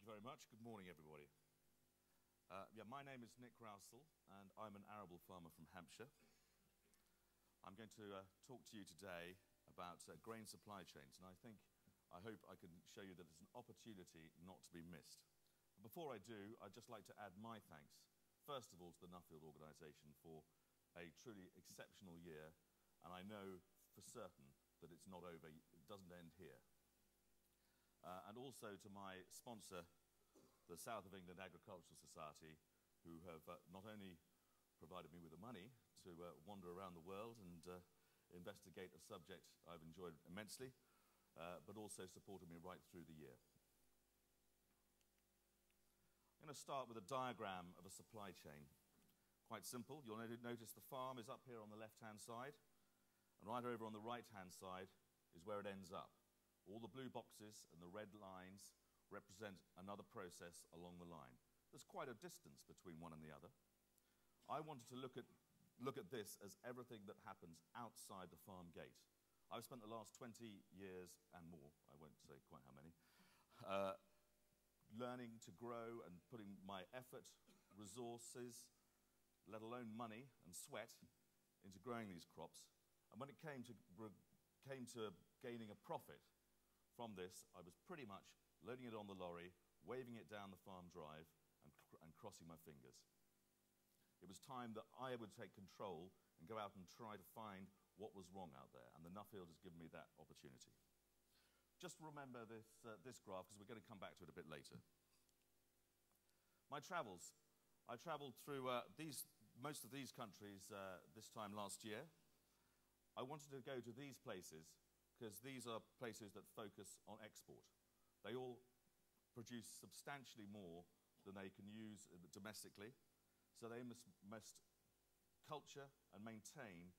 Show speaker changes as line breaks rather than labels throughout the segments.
Thank you very much. Good morning, everybody. My name is Rowsell, and I'm an arable farmer from Hampshire. I'm going to talk to you today about grain supply chains, and I hope I can show you that it's an opportunity not to be missed. But before I do, I'd just like to add my thanks, first of all, to the Nuffield organisation for a truly exceptional year, and I know for certain that it's not over, it doesn't end here. And also to my sponsor, the South of England Agricultural Society, who have not only provided me with the money to wander around the world and investigate a subject I've enjoyed immensely, but also supported me right through the year. I'm going to start with a diagram of a supply chain. Quite simple. You'll notice the farm is up here on the left-hand side, and right over on the right-hand side is where it ends up. All the blue boxes and the red lines represent another process along the line. There's quite a distance between one and the other. I wanted to look at this as everything that happens outside the farm gate. I've spent the last 20 years and more, I won't say quite how many, learning to grow and putting my effort, resources, let alone money and sweat into growing these crops. And when it came to gaining a profit from this, I was pretty much loading it on the lorry, waving it down the farm drive, and crossing my fingers. It was time that I would take control and go out and try to find what was wrong out there, and the Nuffield has given me that opportunity. Just remember this graph, because we're going to come back to it a bit later. My travels. I travelled through most of these countries this time last year. I wanted to go to these places because these are places that focus on export. They all produce substantially more than they can use domestically, so they must culture and maintain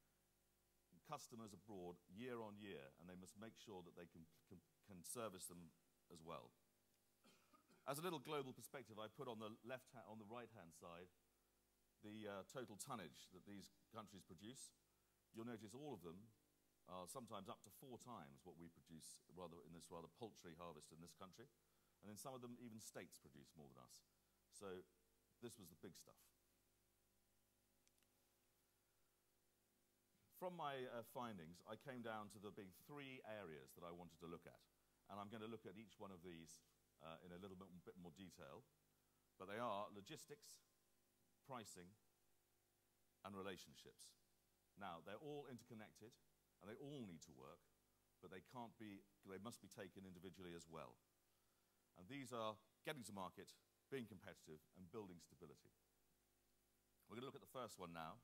customers abroad year on year, and they must make sure that they can service them as well. As a little global perspective, I put on the right-hand side the total tonnage that these countries produce. You'll notice all of them are sometimes up to 4 times what we produce in this rather paltry harvest in this country. And then some of them, even states, produce more than us. So this was the big stuff. From my findings, I came down to the big 3 areas that I wanted to look at. And I'm going to look at each one of these in a little bit more detail. But they are logistics, pricing, and relationships. Now, they're all interconnected, and they all need to work, but they must be taken individually as well. And these are getting to market, being competitive, and building stability. We're going to look at the first one now,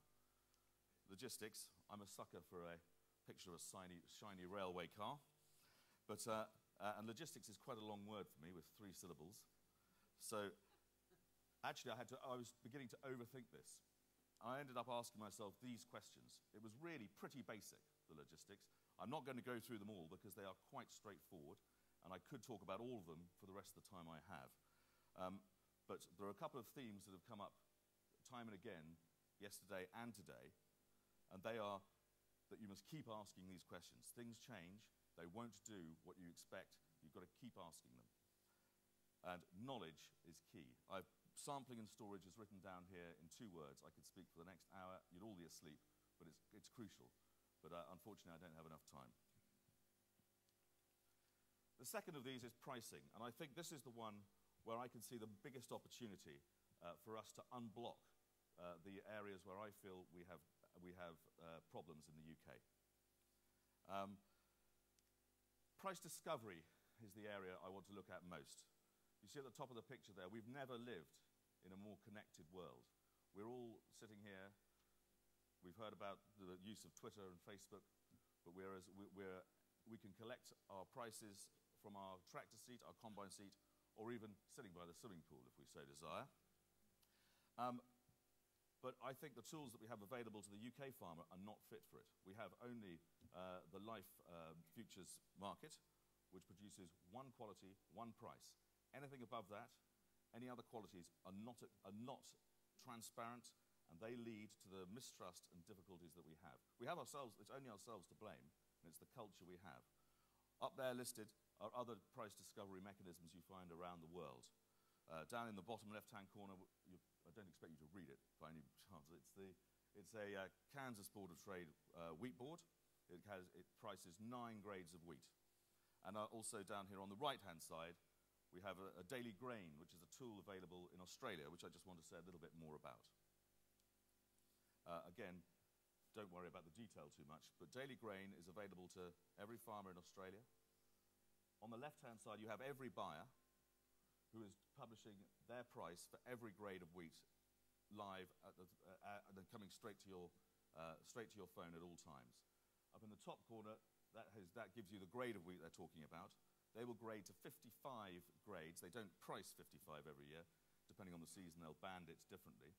logistics. I'm a sucker for a picture of a shiny railway car, but and logistics is quite a long word for me with 3 syllables. So actually I was beginning to overthink this. I ended up asking myself these questions. It was really pretty basic, the logistics. I'm not going to go through them all because they are quite straightforward, and I could talk about all of them for the rest of the time I have. But there are a couple of themes that have come up time and again, yesterday and today, and they are that you must keep asking these questions. Things change. They won't do what you expect. You've got to keep asking them. And knowledge is key. Sampling and storage is written down here in 2 words. I could speak for the next hour. You'd all be asleep, but it's crucial. But unfortunately, I don't have enough time. The second of these is pricing, and I think this is the one where I can see the biggest opportunity for us to unblock the areas where I feel we have problems in the UK. Price discovery is the area I want to look at most. You see at the top of the picture there, we've never lived in a more connected world. We're all sitting here. We've heard about the use of Twitter and Facebook, but we can collect our prices from our tractor seat, our combine seat, or even sitting by the swimming pool if we so desire. But I think the tools that we have available to the UK farmer are not fit for it. We have only the Life Futures market, which produces one quality, one price. Anything above that, any other qualities are not transparent, and they lead to the mistrust and difficulties that we have. We have ourselves, it's only ourselves to blame, and it's the culture we have. Up there listed are other price discovery mechanisms you find around the world. Down in the bottom left-hand corner, I don't expect you to read it by any chance. It's a Kansas Board of Trade wheat board. It prices 9 grades of wheat. And also down here on the right-hand side, we have a daily grain, which is a tool available in Australia, which I just want to say a little bit more about. Again, don't worry about the detail too much, but daily grain is available to every farmer in Australia. On the left-hand side, you have every buyer who is publishing their price for every grade of wheat live and then coming straight to your phone at all times. Up in the top corner, that gives you the grade of wheat they're talking about. They will grade to 55 grades. They don't price 55 every year. Depending on the season, they'll band it differently.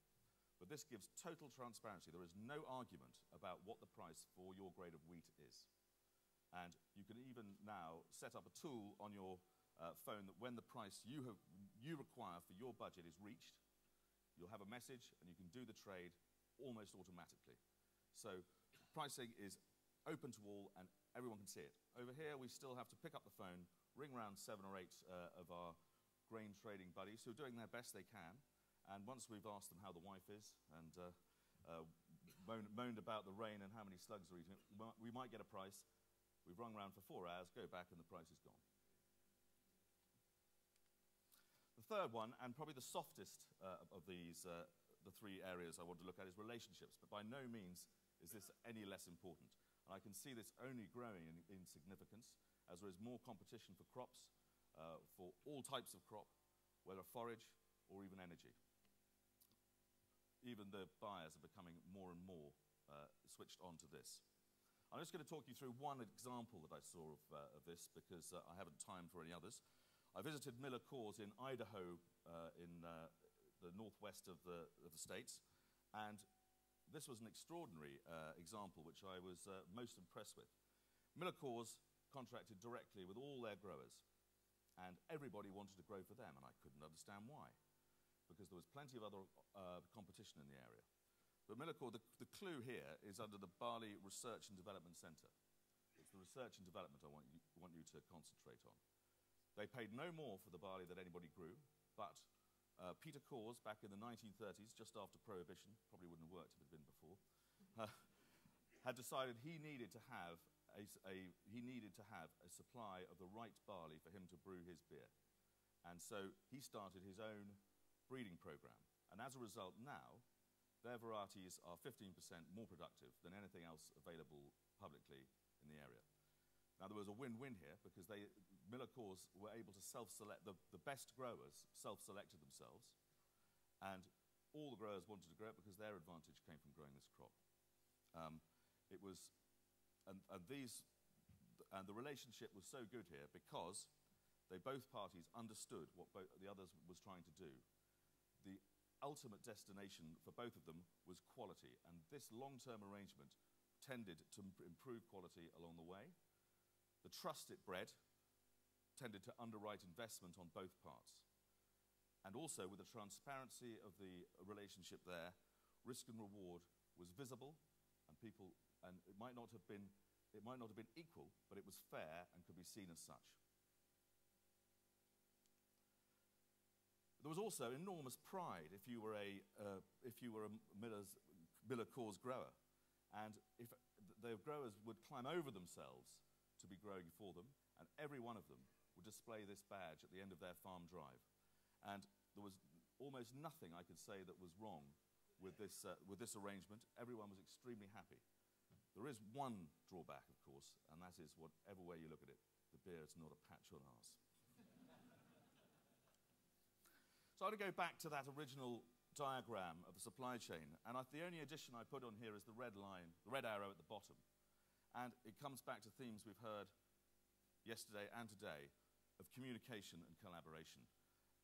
But this gives total transparency. There is no argument about what the price for your grade of wheat is. And you can even now set up a tool on your phone that when the price you require for your budget is reached, you'll have a message and you can do the trade almost automatically. So pricing is open to all and everyone can see it. Over here we still have to pick up the phone, ring round 7 or 8 of our grain trading buddies who are doing their best they can, and once we've asked them how the wife is and moaned about the rain and how many slugs are eating it, we might get a price. We've rung round for 4 hours, go back and the price is gone. The third one, and probably the softest of these, the 3 areas I want to look at, is relationships. But by no means is this any less important. And I can see this only growing in significance as there is more competition for crops, for all types of crop, whether forage or even energy. Even the buyers are becoming more and more switched on to this. I'm just going to talk you through one example that I saw of this because I haven't time for any others. I visited Miller Coors in Idaho in the northwest of the States, and this was an extraordinary example which I was most impressed with. Miller Coors contracted directly with all their growers, and everybody wanted to grow for them, and I couldn't understand why, because there was plenty of other competition in the area. But Miller Coors, the clue here is under the Barley Research and Development Centre. It's the research and development I want you to concentrate on. They paid no more for the barley that anybody grew, but Peter Coors, back in the 1930s, just after Prohibition, probably wouldn't have worked if it had been before, had decided he needed to have a supply of the right barley for him to brew his beer. And so he started his own breeding program. And as a result now, their varieties are 15% more productive than anything else available publicly in the area. Now, there was a win-win here because Miller Coors were able to self-select, the best growers self-selected themselves, and all the growers wanted to grow it because their advantage came from growing this crop. And the relationship was so good here because both parties understood what the other was trying to do. The ultimate destination for both of them was quality, and this long-term arrangement tended to improve quality along the way. The trust it bred tended to underwrite investment on both parts. And also, with the transparency of the relationship there, risk and reward was visible, and it might not have been equal, but it was fair and could be seen as such. There was also enormous pride if you were a Miller Coors grower, and if the growers would climb over themselves to be growing for them, and every one of them would display this badge at the end of their farm drive. And there was almost nothing I could say that was wrong with this arrangement. Everyone was extremely happy. There is one drawback, of course, and that is whatever way you look at it, the beer is not a patch on ours. So I'm going to go back to that original diagram of the supply chain, and the only addition I put on here is the red line, the red arrow at the bottom. And it comes back to themes we've heard yesterday and today of communication and collaboration.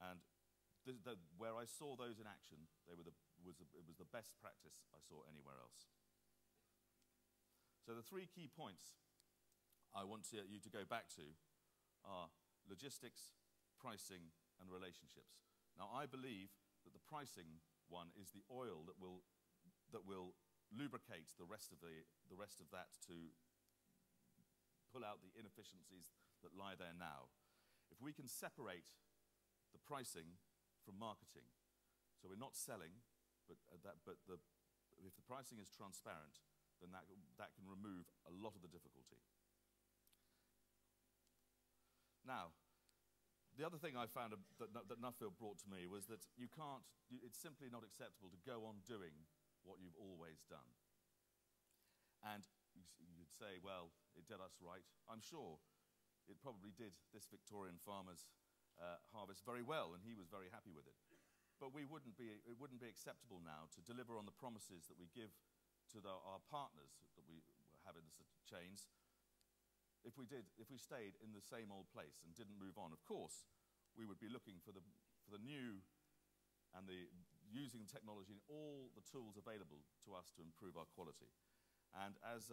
And where I saw those in action, it was the best practice I saw anywhere else. So the 3 key points I want you to go back to are logistics, pricing, and relationships. Now, I believe that the pricing one is the oil that will lubricate the rest of that to pull out the inefficiencies that lie there now. If we can separate the pricing from marketing. So we're not selling, but if the pricing is transparent, then that can remove a lot of the difficulty. Now, the other thing I found that Nuffield brought to me was that it's simply not acceptable to go on doing what you've always done. And you'd say, well, it did us right. I'm sure it probably did this Victorian farmer's harvest very well, and he was very happy with it. But it wouldn't be acceptable now to deliver on the promises that we give to our partners that we have in the chains if we stayed in the same old place and didn't move on. Of course, we would be looking for the new and using technology and all the tools available to us to improve our quality. And as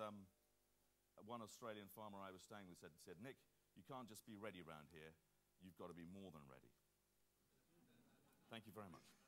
one Australian farmer I was staying with said, Nick, you can't just be ready around here, you've got to be more than ready. Thank you very much.